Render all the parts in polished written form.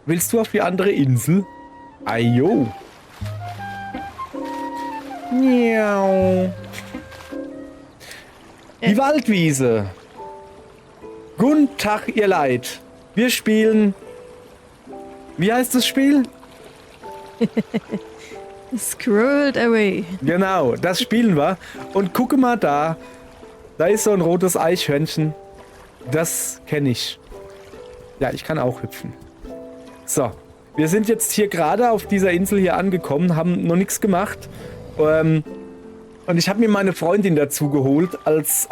Willst du auf die andere Insel? Ajo. Miau. Die Waldwiese. Guten Tag, ihr Leid. Wir spielen... Wie heißt das Spiel? Scrolled away. Genau, das spielen wir. Und gucke mal da. Da ist so ein rotes Eichhörnchen. Das kenne ich. Ja, ich kann auch hüpfen. So, wir sind jetzt hier gerade auf dieser Insel hier angekommen, haben noch nichts gemacht. Und ich habe mir meine Freundin dazu geholt als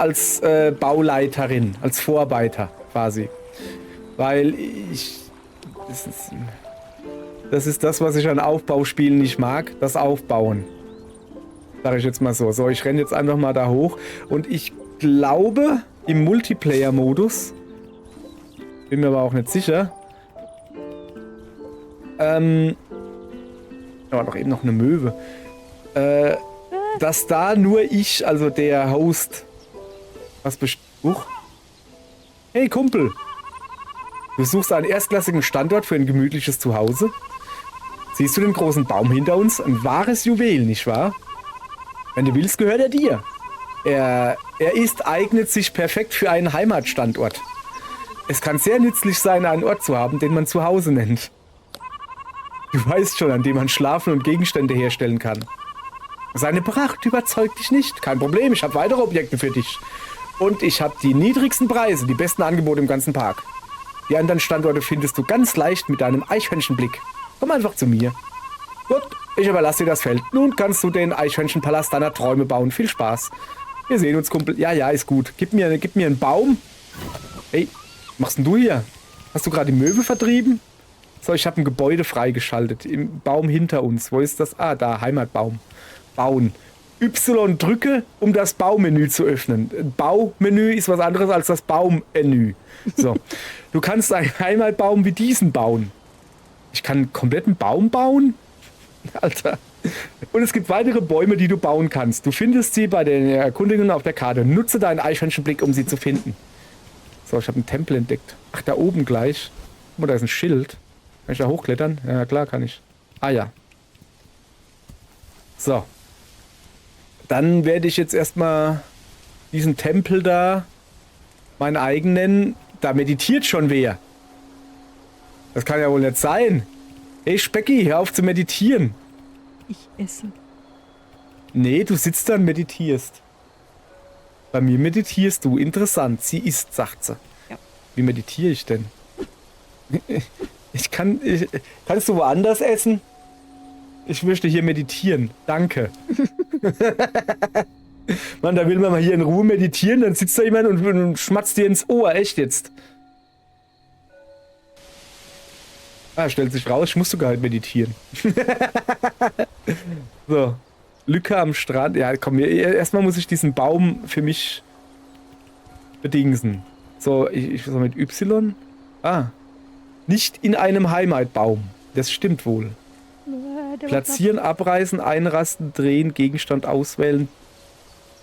Bauleiterin, als Vorarbeiter quasi. Weil das ist das, was ich an Aufbauspielen nicht mag, das Aufbauen. Sag ich jetzt mal so. So, ich renne jetzt einfach mal da hoch. Und ich glaube, im Multiplayer-Modus, bin mir aber auch nicht sicher, da war doch eben noch eine Möwe, dass da nur ich, also der Host, Hey Kumpel, du suchst einen erstklassigen Standort für ein gemütliches Zuhause? Siehst du den großen Baum hinter uns? Ein wahres Juwel, nicht wahr? Wenn du willst, gehört er dir. Eignet sich perfekt für einen Heimatstandort. Es kann sehr nützlich sein, einen Ort zu haben, den man zu Hause nennt. Du weißt schon, an dem man schlafen und Gegenstände herstellen kann. Seine Pracht überzeugt dich nicht. Kein Problem, ich habe weitere Objekte für dich. Und ich habe die niedrigsten Preise, die besten Angebote im ganzen Park. Die anderen Standorte findest du ganz leicht mit deinem Eichhörnchenblick. Komm einfach zu mir. Gut, ich überlasse dir das Feld. Nun kannst du den Eichhörnchenpalast deiner Träume bauen. Viel Spaß. Wir sehen uns, Kumpel. Ja, ist gut. Gib mir einen Baum. Hey, was machst denn du hier? Hast du gerade die Möwe vertrieben? So, ich habe ein Gebäude freigeschaltet. Im Baum hinter uns. Wo ist das? Ah, da, Heimatbaum. Bauen. Y drücke, um das Baumenü zu öffnen. Baumenü ist was anderes als das Baummenü. So. Du kannst einen Heimatbaum wie diesen bauen. Ich kann einen kompletten Baum bauen? Alter. Und es gibt weitere Bäume, die du bauen kannst. Du findest sie bei den Erkundungen auf der Karte. Nutze deinen Eichhörnchenblick, um sie zu finden. So, ich habe einen Tempel entdeckt. Ach, da oben gleich. Guck mal, da ist ein Schild. Kann ich da hochklettern? Ja, klar kann ich. Ah ja. So. Dann werde ich jetzt erstmal diesen Tempel da meinen eigen nennen. Da meditiert schon wer. Das kann ja wohl nicht sein. Hey Specki, hör auf zu meditieren. Ich esse. Nee, du sitzt da und meditierst. Bei mir meditierst du. Interessant. Sie isst, sagt sie. Ja. Wie meditiere ich denn? Kannst du woanders essen? Ich möchte hier meditieren. Danke. Mann, da will man mal hier in Ruhe meditieren, dann sitzt da jemand und schmatzt dir ins Ohr. Echt jetzt? Ah, stellt sich raus, ich muss sogar halt meditieren. So. Lücke am Strand. Ja, komm, erstmal muss ich diesen Baum für mich bedingsen. So, ich so mit Y. Ah. Nicht in einem Heimatbaum. Das stimmt wohl. Platzieren, abreißen, einrasten, drehen, Gegenstand auswählen,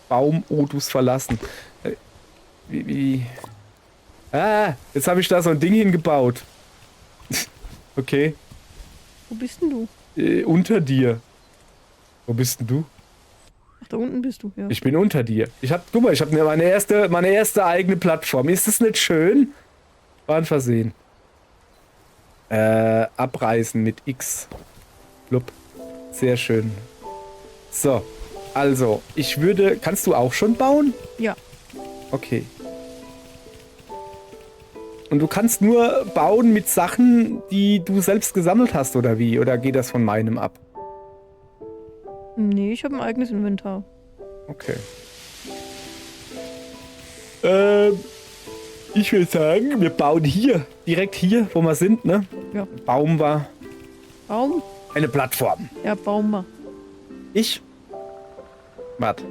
Baumodus verlassen. Ah, jetzt habe ich da so ein Ding hingebaut. Okay. Wo bist denn du? Unter dir. Wo bist denn du? Ach, da unten bist du, ja. Ich bin unter dir. Guck mal, ich habe meine erste eigene Plattform. Ist das nicht schön? War ein Versehen. Abreißen mit X. Blub. Sehr schön. So. Also, kannst du auch schon bauen? Ja. Okay. Und du kannst nur bauen mit Sachen, die du selbst gesammelt hast, oder wie? Oder geht das von meinem ab? Nee, ich habe ein eigenes Inventar. Okay. Ich will sagen, wir bauen hier. Direkt hier, wo wir sind, ne? Ja. Baum war Baum? eine Plattform. Ja, Baum mal. Ich? Warte.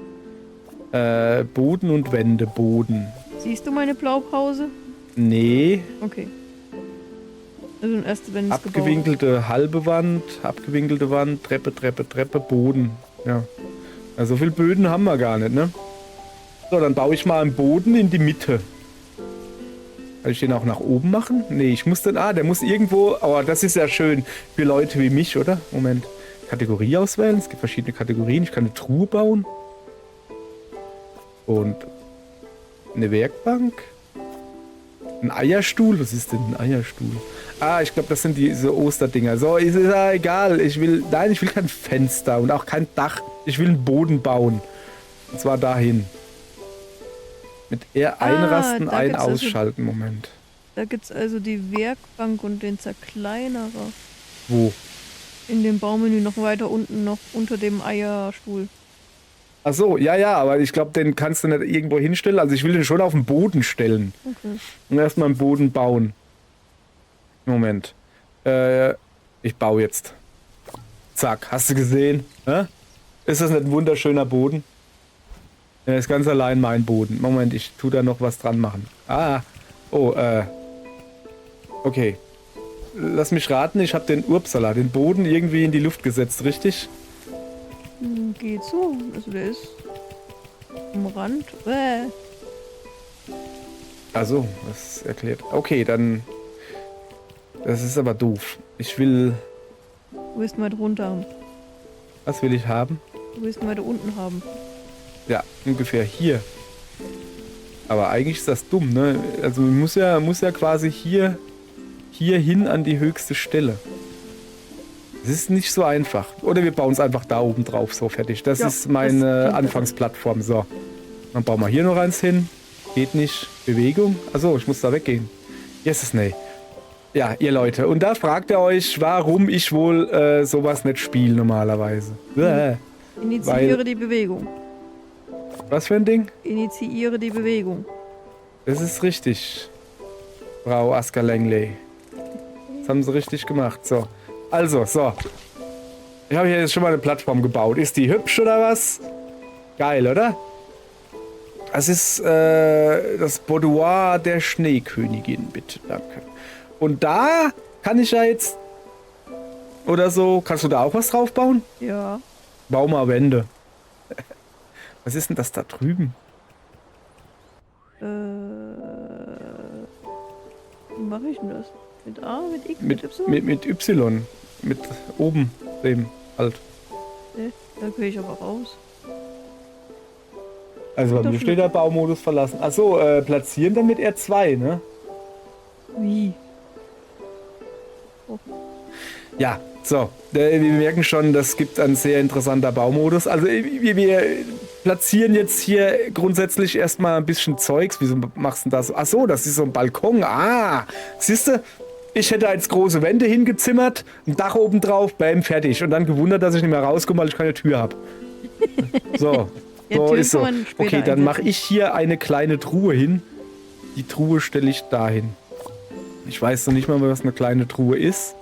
Boden und Wände. Boden. Siehst du meine Blaupause? Nee. Okay. Also erste Wände ist gebaut. Abgewinkelte halbe Wand, abgewinkelte Wand, Treppe, Boden. Ja. Also so viel Böden haben wir gar nicht, ne? So, dann baue ich mal einen Boden in die Mitte. Kann ich den auch nach oben machen? Nee, ich muss den... Ah, der muss irgendwo... Aber das ist ja schön für Leute wie mich, oder? Moment. Kategorie auswählen. Es gibt verschiedene Kategorien. Ich kann eine Truhe bauen. Und eine Werkbank. Ein Eierstuhl. Was ist denn ein Eierstuhl? Ah, ich glaube, das sind diese Osterdinger. So, ist ja egal. Nein, ich will kein Fenster und auch kein Dach. Ich will einen Boden bauen. Und zwar dahin. Mit R einrasten, ein ausschalten. Moment. Da gibt's also die Werkbank und den Zerkleinerer. Wo? In dem Baumenü noch weiter unten, noch unter dem Eierstuhl. Ach so, ja, aber ich glaube, den kannst du nicht irgendwo hinstellen. Also ich will den schon auf den Boden stellen. Okay. Und erstmal einen Boden bauen. Moment. Ich baue jetzt. Zack, hast du gesehen? Hä? Ist das nicht ein wunderschöner Boden? Er ist ganz allein mein Boden. Moment, ich tue da noch was dran machen. Ah, oh, okay. Lass mich raten, ich habe den Boden irgendwie in die Luft gesetzt, richtig? Geht so. Also der ist am Rand. Also, das erklärt. Okay, dann... Das ist aber doof. Ich will... Du willst mal drunter haben. Was will ich haben? Du willst mal da unten haben. Ja, ungefähr hier. Aber eigentlich ist das dumm, ne? Also muss ja quasi hier hin an die höchste Stelle. Das ist nicht so einfach. Oder wir bauen es einfach da oben drauf, so fertig. Das ist meine Anfangsplattform. So. Dann bauen wir hier noch eins hin. Geht nicht. Bewegung. Achso, ich muss da weggehen. Yes, nee. Ja, ihr Leute. Und da fragt ihr euch, warum ich wohl sowas nicht spiele normalerweise. Initiiere die Bewegung. Was für ein Ding? Initiiere die Bewegung. Das ist richtig, Frau Asker Langley. Das haben sie richtig gemacht. So. Also, so. Ich habe hier jetzt schon mal eine Plattform gebaut. Ist die hübsch oder was? Geil, oder? Das ist das Boudoir der Schneekönigin, bitte. Danke. Und da kann ich ja jetzt... Oder so, kannst du da auch was drauf bauen? Ja. Bau mal Wände. Was ist denn das da drüben? Wie mache ich denn das? Mit A, mit X, mit Y? Mit Y. Mit oben dem halt. Ne, da gehe ich aber raus. Also bei mir steht der Baumodus verlassen. Achso, platzieren dann mit R2, ne? Wie? Oh. Ja, so. Wir merken schon, das gibt ein sehr interessanter Baumodus. Also wir platzieren jetzt hier grundsätzlich erstmal ein bisschen Zeugs. Wieso machst du das? Achso, das ist so ein Balkon. Ah, siehst du? Ich hätte als große Wände hingezimmert, ein Dach oben drauf, bam, fertig. Und dann gewundert, dass ich nicht mehr rauskomme, weil ich keine Tür habe. So, so ist so. Okay, dann mache ich hier eine kleine Truhe hin. Die Truhe stelle ich dahin. Ich weiß noch nicht mal, was eine kleine Truhe ist.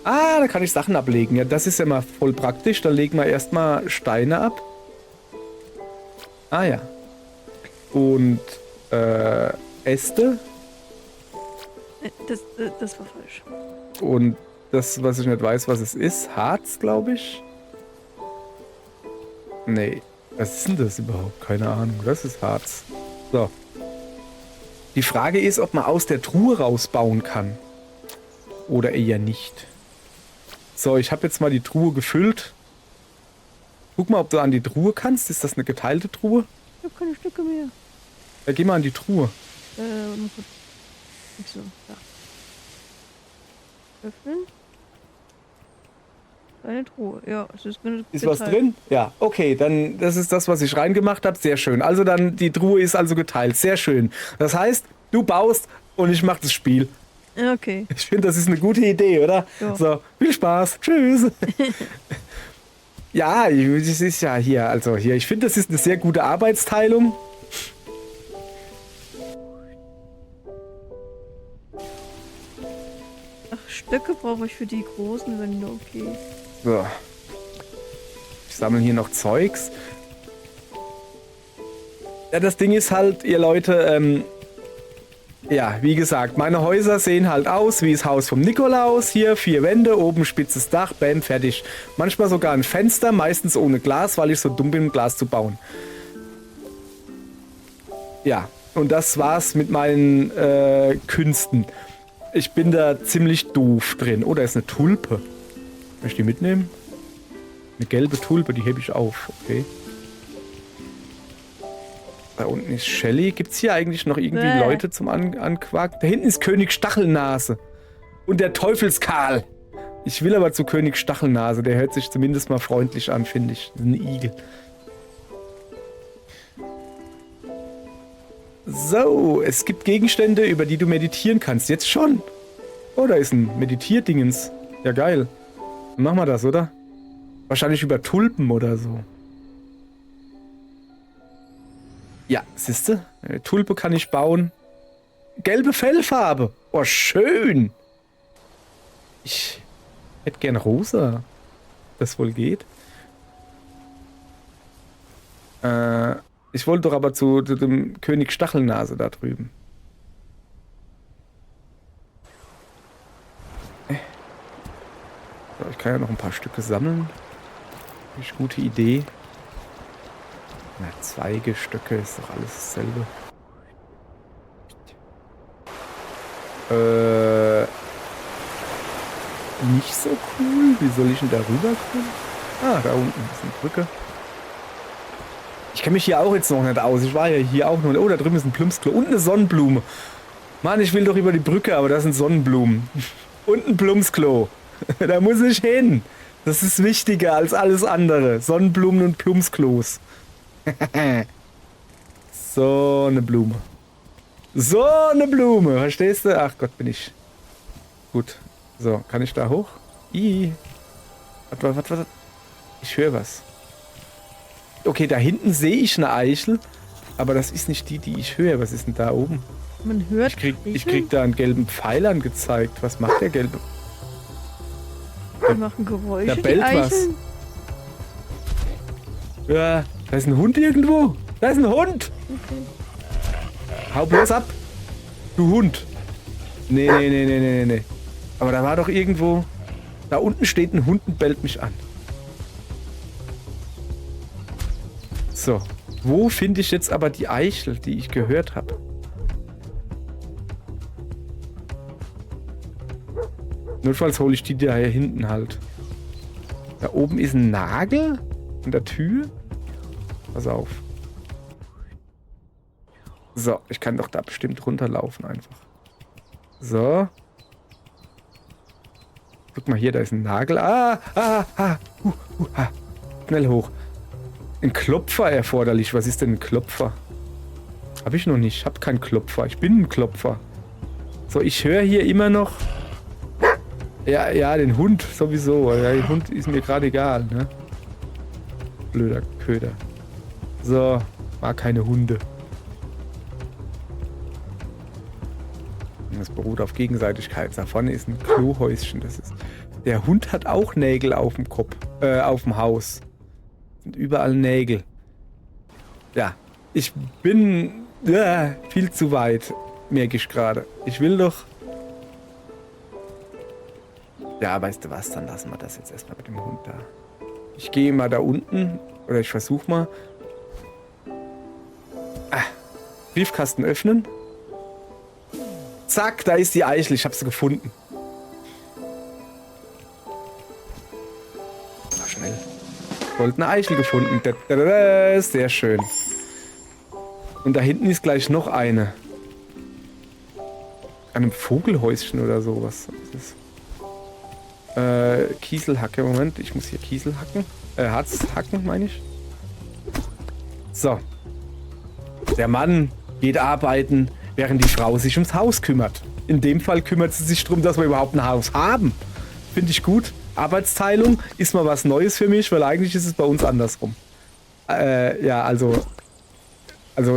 Ah, da kann ich Sachen ablegen. Ja, das ist ja mal voll praktisch. Da legen wir erstmal Steine ab. Ah ja. Und Äste. Das war falsch. Und das, was ich nicht weiß, was es ist. Harz, glaube ich. Nee. Was ist denn das überhaupt? Keine Ahnung. Das ist Harz. So. Die Frage ist, ob man aus der Truhe rausbauen kann. Oder eher nicht. So, ich habe jetzt mal die Truhe gefüllt. Guck mal, ob du an die Truhe kannst. Ist das eine geteilte Truhe? Ich habe keine Stücke mehr. Ja, geh mal an die Truhe. So, da. Öffnen. Eine Truhe. Ja, es ist geteilt. Ist was drin? Ja, okay, dann das ist das, was ich reingemacht habe. Sehr schön. Also dann, die Truhe ist also geteilt. Sehr schön. Das heißt, du baust und ich mache das Spiel. Okay. Ich finde, das ist eine gute Idee, oder? Ja. So, viel Spaß. Tschüss. Ja, das ist ja hier, also hier. Ich finde, das ist eine sehr gute Arbeitsteilung. Ach, Stöcke brauche ich für die großen Wände, okay. So. Ich sammle hier noch Zeugs. Ja, das Ding ist halt, ihr Leute, ja, wie gesagt, meine Häuser sehen halt aus wie das Haus vom Nikolaus. Hier 4 Wände, oben spitzes Dach, bam, fertig. Manchmal sogar ein Fenster, meistens ohne Glas, weil ich so dumm bin, Glas zu bauen. Ja, Und das war's mit meinen Künsten. Ich bin da ziemlich doof drin. Oh, da ist eine Tulpe. Kann ich die mitnehmen? Eine gelbe Tulpe, die hebe ich auf. Okay. Da unten ist Shelly. Gibt's hier eigentlich noch irgendwie Leute zum Anquaken? Da hinten ist König Stachelnase. Und der Teufelskarl. Ich will aber zu König Stachelnase. Der hört sich zumindest mal freundlich an, finde ich. Ein Igel. So, es gibt Gegenstände, über die du meditieren kannst. Jetzt schon. Oh, da ist ein Meditierdingens. Ja, geil. Dann machen wir das, oder? Wahrscheinlich über Tulpen oder so. Ja, siehste? Eine Tulpe kann ich bauen. Gelbe Fellfarbe. Oh, schön. Ich hätte gern rosa. Das wohl geht. Ich wollte doch aber zu dem König Stachelnase da drüben. So, ich kann ja noch ein paar Stücke sammeln. Das ist eine gute Idee. Na, Zweige, Stöcke, ist doch alles dasselbe. Nicht so cool. Wie soll ich denn da rüberkommen? Ah, da unten ist eine Brücke. Ich kenne mich hier auch jetzt noch nicht aus. Ich war ja hier auch noch. Oh, da drüben ist ein Plumpsklo. Und eine Sonnenblume. Mann, ich will doch über die Brücke, aber das sind Sonnenblumen. Und ein Plumpsklo. Da muss ich hin. Das ist wichtiger als alles andere. Sonnenblumen und Plumpsklos. So eine Blume. So eine Blume. Verstehst du? Ach Gott, bin ich. Gut. So, kann ich da hoch? Warte. Ich höre was. Okay, da hinten sehe ich eine Eichel. Aber das ist nicht die, die ich höre. Was ist denn da oben? Man hört. Ich krieg da einen gelben Pfeil angezeigt. Was macht der gelbe? Die machen Geräusche. Da bellt was. Ja, da ist ein Hund irgendwo. Da ist ein Hund. Okay. Hau bloß ab. Du Hund. Nee. Aber da war doch irgendwo... Da unten steht ein Hund und bellt mich an. So. Wo finde ich jetzt aber die Eichel, die ich gehört habe? Notfalls hole ich die da hier hinten halt. Da oben ist ein Nagel an der Tür. Pass auf. So, ich kann doch da bestimmt runterlaufen einfach. So. Guck mal hier, da ist ein Nagel. Schnell hoch. Ein Klopfer erforderlich. Was ist denn ein Klopfer? Hab ich noch nicht. Ich hab keinen Klopfer. Ich bin ein Klopfer. So, ich höre hier immer noch... Ja, den Hund sowieso. Ja, der Hund ist mir gerade egal, ne? Blöder Köder. So, mag keine Hunde. Das beruht auf Gegenseitigkeit. Da vorne ist ein Klohäuschen. Das ist. Der Hund hat auch Nägel auf dem Kopf, auf dem Haus. Sind überall Nägel. Ja, ich bin viel zu weit, merke ich gerade. Ich will doch. Ja, weißt du was? Dann lassen wir das jetzt erstmal mit dem Hund da. Ich gehe mal da unten oder ich versuche mal. Briefkasten öffnen. Zack, da ist die Eichel. Ich habe sie gefunden. Mal schnell. Goldene Eichel gefunden. Sehr schön. Und da hinten ist gleich noch eine. An einem Vogelhäuschen oder sowas. Kieselhacke. Moment, ich muss hier Kiesel hacken. Harz hacken, meine ich. So. Der Mann geht arbeiten, während die Frau sich ums Haus kümmert. In dem Fall kümmert sie sich darum, dass wir überhaupt ein Haus haben. Finde ich gut. Arbeitsteilung ist mal was Neues für mich, weil eigentlich ist es bei uns andersrum. Ja, also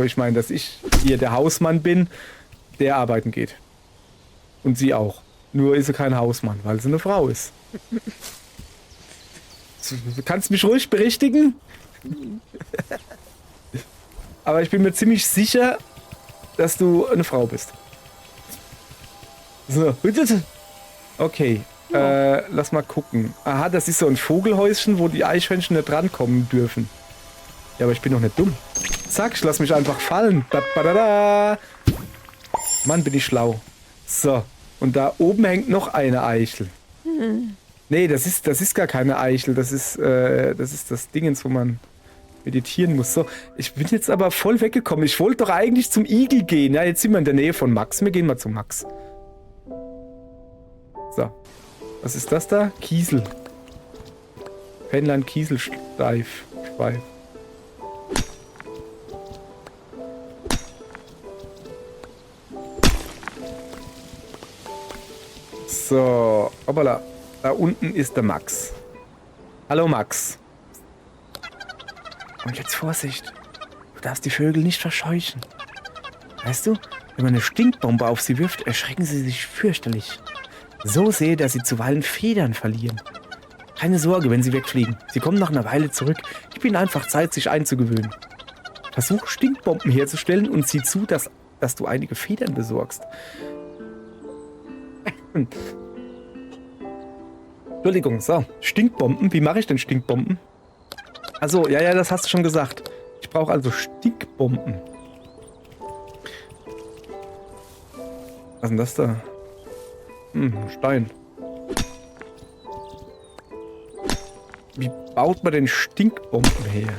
ich meine, dass ich hier der Hausmann bin, der arbeiten geht. Und sie auch. Nur ist sie kein Hausmann, weil sie eine Frau ist. Du kannst mich ruhig berichtigen. Aber ich bin mir ziemlich sicher, dass du eine Frau bist. So. Okay. Lass mal gucken. Aha, das ist so ein Vogelhäuschen, wo die Eichhörnchen nicht drankommen dürfen. Ja, aber ich bin doch nicht dumm. Zack, ich lass mich einfach fallen. Da, da, da, da. Mann, bin ich schlau. So, und da oben hängt noch eine Eichel. Nee, das ist gar keine Eichel. Das ist das Dingens, wo man meditieren muss. So, ich bin jetzt aber voll weggekommen. Ich wollte doch eigentlich zum Igel gehen. Ja, jetzt sind wir in der Nähe von Max. Wir gehen mal zu Max. So. Was ist das da? Kiesel. Fähnlein Kieselsteif. Schweif. So. Hoppala. Da unten ist der Max. Hallo Max. Und jetzt Vorsicht. Du darfst die Vögel nicht verscheuchen. Weißt du, wenn man eine Stinkbombe auf sie wirft, erschrecken sie sich fürchterlich. So sehr, dass sie zuweilen Federn verlieren. Keine Sorge, wenn sie wegfliegen. Sie kommen nach einer Weile zurück. Gib ihnen einfach Zeit, sich einzugewöhnen. Versuch, Stinkbomben herzustellen und sieh zu, dass du einige Federn besorgst. Entschuldigung, so. Stinkbomben. Wie mache ich denn Stinkbomben? Also, ja, das hast du schon gesagt. Ich brauche also Stinkbomben. Was ist denn das da? Stein. Wie baut man denn Stinkbomben her?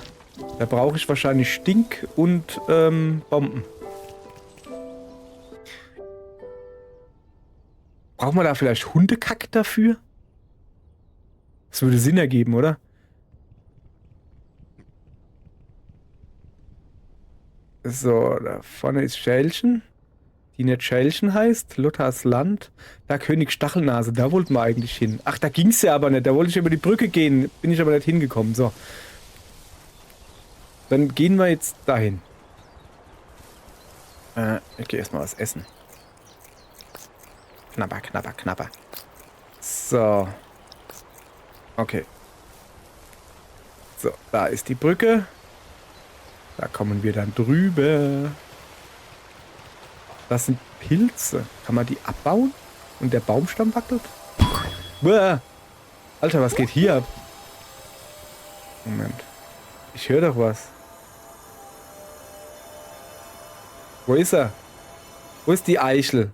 Da brauche ich wahrscheinlich Stink und Bomben. Braucht man da vielleicht Hundekack dafür? Das würde Sinn ergeben, oder? So, da vorne ist Schälchen. Die nicht Schälchen heißt. Luthers Land. Da König Stachelnase, da wollten wir eigentlich hin. Ach, da ging's ja aber nicht. Da wollte ich über die Brücke gehen. Bin ich aber nicht hingekommen. So. Dann gehen wir jetzt dahin. Ich gehe erstmal was essen. Knapper, knapper, knapper. So. Okay. So, da ist die Brücke. Da kommen wir dann drüber. Das sind Pilze. Kann man die abbauen? Und der Baumstamm wackelt? Uah. Alter, was geht hier ab? Moment. Ich höre doch was. Wo ist er? Wo ist die Eichel?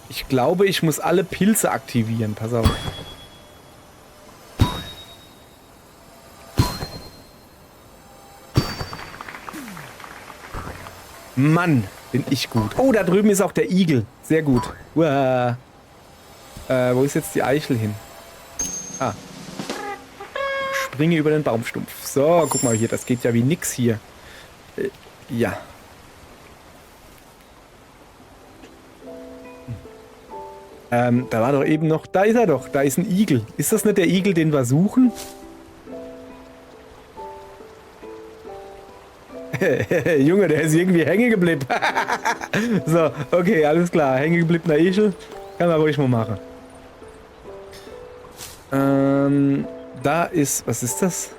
Ich glaube, ich muss alle Pilze aktivieren. Pass auf. Mann, bin ich gut. Oh, da drüben ist auch der Igel. Sehr gut. Uah. Wo ist jetzt die Eichel hin? Ah. Springe über den Baumstumpf. So, guck mal hier. Das geht ja wie nix hier. Ja. Da war doch eben noch... Da ist er doch. Da ist ein Igel. Ist das nicht der Igel, den wir suchen? Junge, der ist irgendwie hängen geblieben. So, okay, alles klar. Hängen gebliebener Igel. Kann man ruhig mal machen. Da ist... Was ist das?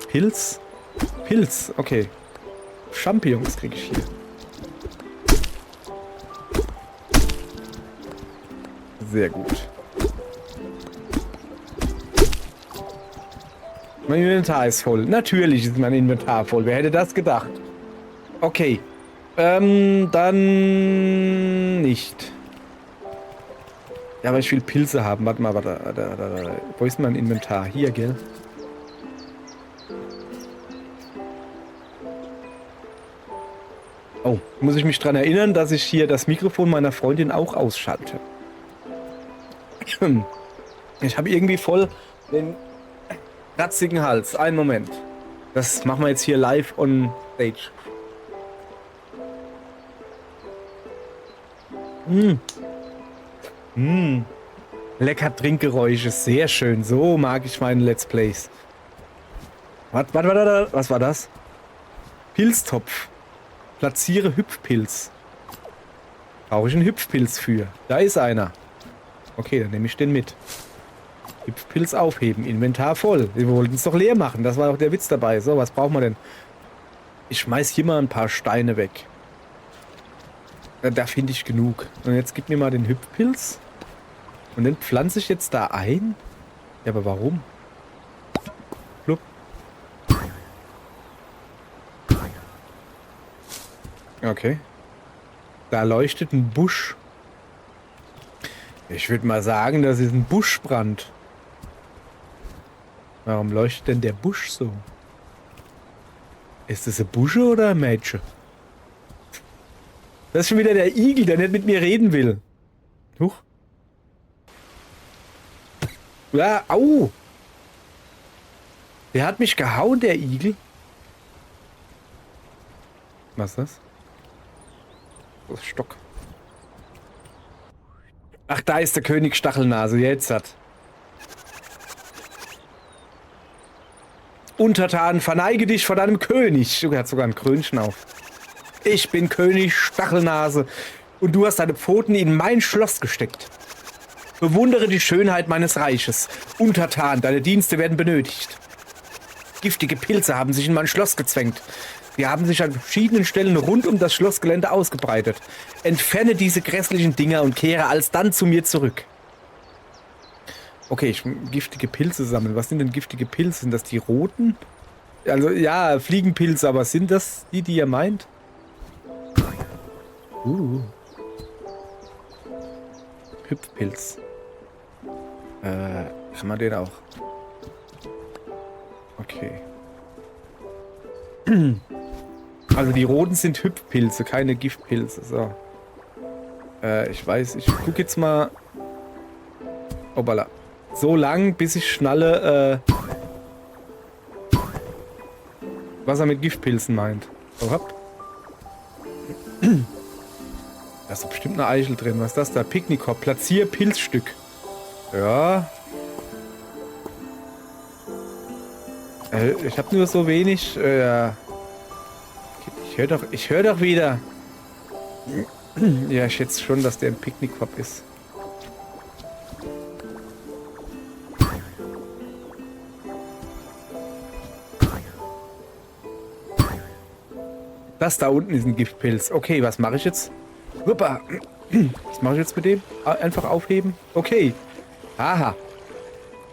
Pilz? Pilz, okay. Champignons kriege ich hier. Sehr gut. Mein Inventar ist voll. Natürlich ist mein Inventar voll. Wer hätte das gedacht? Okay. Dann nicht. Ja, aber ich will Pilze haben. Warte mal, warte. Wo ist mein Inventar? Hier, gell? Oh, muss ich mich dran erinnern, dass ich hier das Mikrofon meiner Freundin auch ausschalte. Ich habe irgendwie voll den kratzigen Hals. Einen Moment. Das machen wir jetzt hier live on stage. Lecker Trinkgeräusche. Sehr schön. So mag ich meine Let's Plays. Warte. Was war das? Pilztopf. Platziere Hüpfpilz. Brauche ich einen Hüpfpilz für? Da ist einer. Okay, dann nehme ich den mit. Hüpfpilz aufheben. Inventar voll. Wir wollten es doch leer machen. Das war doch der Witz dabei. So, was brauchen wir denn? Ich schmeiß hier mal ein paar Steine weg. Da finde ich genug. Und jetzt gib mir mal den Hüpfpilz. Und dann pflanze ich jetzt da ein? Ja, aber warum? Blub. Okay. Da leuchtet ein Busch. Ich würde mal sagen, das ist ein Buschbrand. Warum leuchtet denn der Busch so? Ist das ein Busche oder ein Mädchen? Das ist schon wieder der Igel, der nicht mit mir reden will. Huch. Ja, au. Der hat mich gehauen, der Igel. Was ist das? Das ist Stock. Ach, da ist der König Stachelnase. Jetzt hat. Untertan, verneige dich vor deinem König. Er hat sogar ein Krönchen auf. Ich bin König Stachelnase und du hast deine Pfoten in mein Schloss gesteckt. Bewundere die Schönheit meines Reiches. Untertan, deine Dienste werden benötigt. Giftige Pilze haben sich in mein Schloss gezwängt. Sie haben sich an verschiedenen Stellen rund um das Schlossgelände ausgebreitet. Entferne diese grässlichen Dinger und kehre alsdann zu mir zurück. Okay, ich muss giftige Pilze sammeln. Was sind denn giftige Pilze? Sind das die roten? Also, ja, Fliegenpilze, aber sind das die, die ihr meint? Hüpfpilz. Kann man den auch? Okay. Also die roten sind Hüpfpilze, keine Giftpilze. So. Ich weiß, ich guck jetzt mal. Obala. So lang, bis ich schnalle, was er mit Giftpilzen meint. Oh, hopp. Da ist doch bestimmt eine Eichel drin. Was ist das da? Picknickkorb. Platzier Pilzstück. Ja. Ich habe nur so wenig. Ja. Ich höre doch wieder. Ja, ich schätze schon, dass der ein Picknickkorb ist. Das da unten ist ein Giftpilz. Okay, was mache ich jetzt? Huppa. Was mache ich jetzt mit dem? Einfach aufheben? Okay. Aha.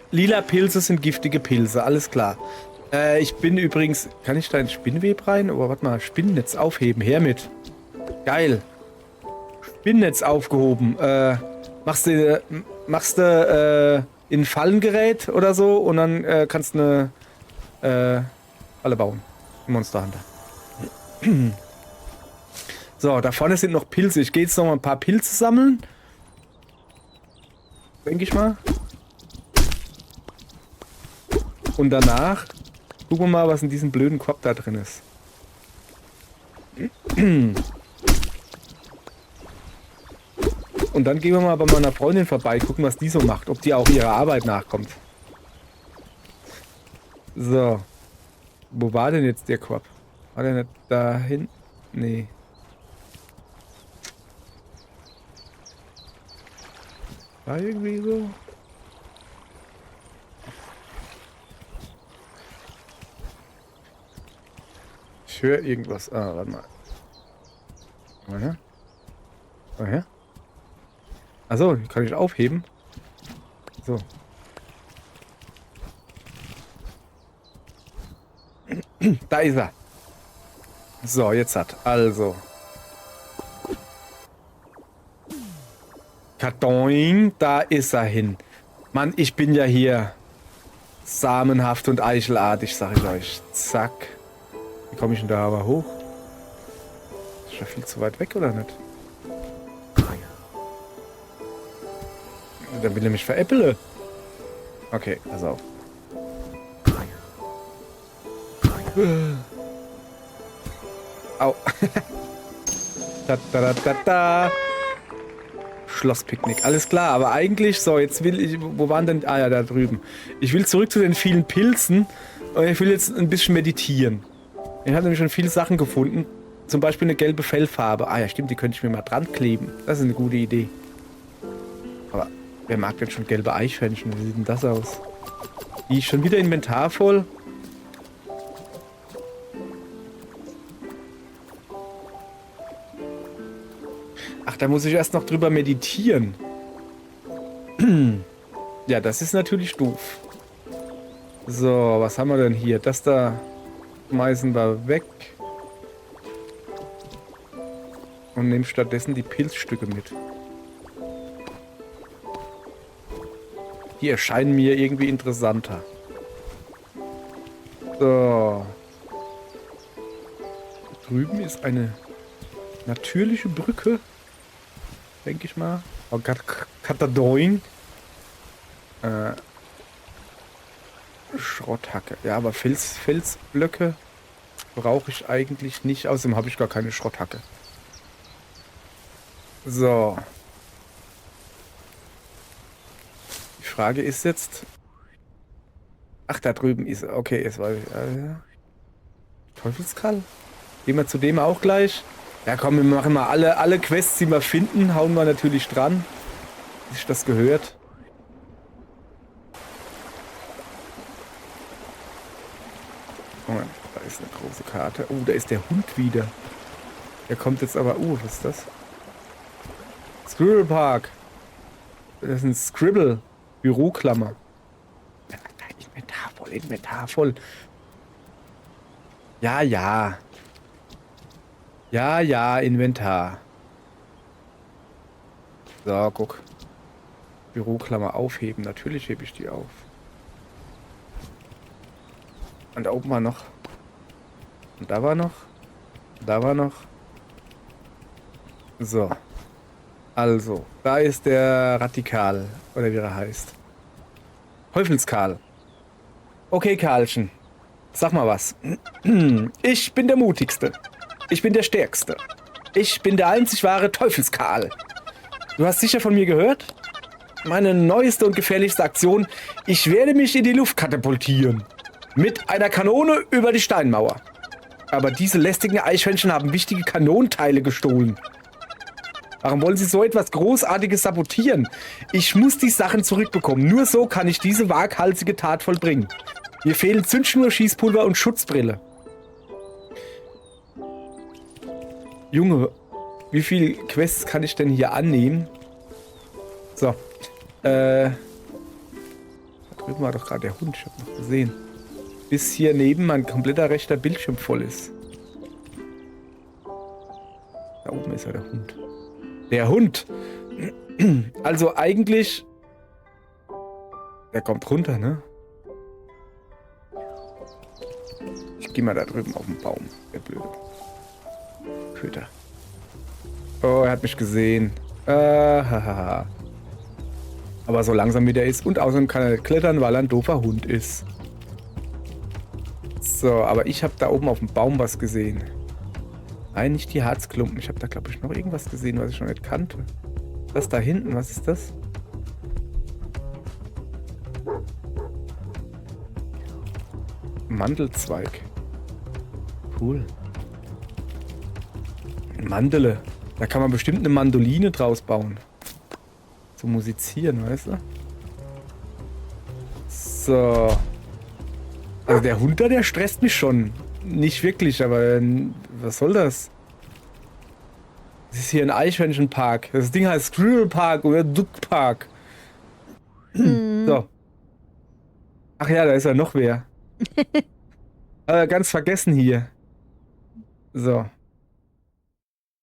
Lila Pilze sind giftige Pilze, alles klar. Ich bin übrigens... Kann ich da ein Spinnweb rein? Oh, warte mal. Spinnennetz aufheben. Her mit. Geil. Spinnennetz aufgehoben. Machst du in ein Fallengerät oder so und dann kannst du eine Falle bauen. Monster Hunter. So, da vorne sind noch Pilze. Ich gehe jetzt noch mal ein paar Pilze sammeln. Denke ich mal. Und danach gucken wir mal, was in diesem blöden Korb da drin ist. Und dann gehen wir mal bei meiner Freundin vorbei, gucken, was die so macht. Ob die auch ihrer Arbeit nachkommt. So. Wo war denn jetzt der Korb? War der nicht da hinten? Nee. War irgendwie so. Ich höre irgendwas. Ah, warte mal. Mal her. Mal her. Achso, kann ich aufheben. So. Da ist er. So, jetzt hat. Also. Kartoing, da ist er hin. Mann, ich bin ja hier samenhaft und eichelartig, sag ich euch. Zack. Wie komme ich denn da aber hoch? Ist ja viel zu weit weg, oder nicht? Dann will er mich veräppeln. Okay, pass auf. Au. Da, da, da, da, da. Schlosspicknick, alles klar, aber eigentlich, so, jetzt will ich, wo waren denn, ah ja, da drüben. Ich will zurück zu den vielen Pilzen und ich will jetzt ein bisschen meditieren. Ich habe nämlich schon viele Sachen gefunden, zum Beispiel eine gelbe Fellfarbe. Ah ja, stimmt, die könnte ich mir mal dran kleben. Das ist eine gute Idee. Aber wer mag denn schon gelbe Eichhörnchen? Wie sieht denn das aus? Die ist schon wieder Inventar voll. Ach, da muss ich erst noch drüber meditieren. Ja, das ist natürlich doof. So, was haben wir denn hier? Das da schmeißen wir weg. Und nehmen stattdessen die Pilzstücke mit. Die erscheinen mir irgendwie interessanter. So. Da drüben ist eine natürliche Brücke. Denke ich mal. Oh Gott, Katadoing. Schrotthacke. Ja, aber Felsblöcke brauche ich eigentlich nicht. Außerdem habe ich gar keine Schrotthacke. So. Die Frage ist jetzt... Ach, da drüben ist... Okay, jetzt weiß ich... Teufelskall? Gehen wir zu dem auch gleich? Ja komm, wir machen mal alle Quests, die wir finden, hauen wir natürlich dran. Wie sich das gehört. Moment, da ist eine große Karte. Oh, da ist der Hund wieder. Der kommt jetzt aber... was ist das? Squirrel Park. Das ist ein Scribble. Büroklammer. Inventar voll. Ja, ja. Ja, ja, Inventar. So, guck. Büroklammer aufheben. Natürlich hebe ich die auf. Und da oben war noch. Und da war noch. Da war noch. So. Also, da ist der Radikal. Oder wie er heißt. Teufelskarl. Okay, Karlchen. Sag mal was. Ich bin der Mutigste. Ich bin der Stärkste. Ich bin der einzig wahre Teufelskarl. Du hast sicher von mir gehört? Meine neueste und gefährlichste Aktion. Ich werde mich in die Luft katapultieren. Mit einer Kanone über die Steinmauer. Aber diese lästigen Eichhörnchen haben wichtige Kanonenteile gestohlen. Warum wollen sie so etwas Großartiges sabotieren? Ich muss die Sachen zurückbekommen. Nur so kann ich diese waghalsige Tat vollbringen. Mir fehlen Zündschnur, Schießpulver und Schutzbrille. Junge, wie viele Quests kann ich denn hier annehmen? So. Da drüben war doch gerade der Hund. Ich habe noch gesehen. Bis hier neben mein kompletter rechter Bildschirm voll ist. Da oben ist ja der Hund. Der Hund! Also eigentlich... Der kommt runter, ne? Ich gehe mal da drüben auf den Baum. Der Blöde. Köter. Oh, er hat mich gesehen. Hahaha. Aber so langsam wie der ist. Und außerdem kann er nicht klettern, weil er ein doofer Hund ist. So, aber ich habe da oben auf dem Baum was gesehen. Nein, nicht die Harzklumpen. Ich habe da, glaube ich, noch irgendwas gesehen, was ich noch nicht kannte. Das da hinten, was ist das? Mandelzweig. Cool. Mandele. Da kann man bestimmt eine Mandoline draus bauen. Zum Musizieren, weißt du? So. Also der Hund da, der stresst mich schon. Nicht wirklich, aber was soll das? Das ist hier ein Eichhörnchenpark. Das Ding heißt Squirrel Park oder Duck Park. So. Ach ja, da ist ja noch wer. Ganz vergessen hier. So.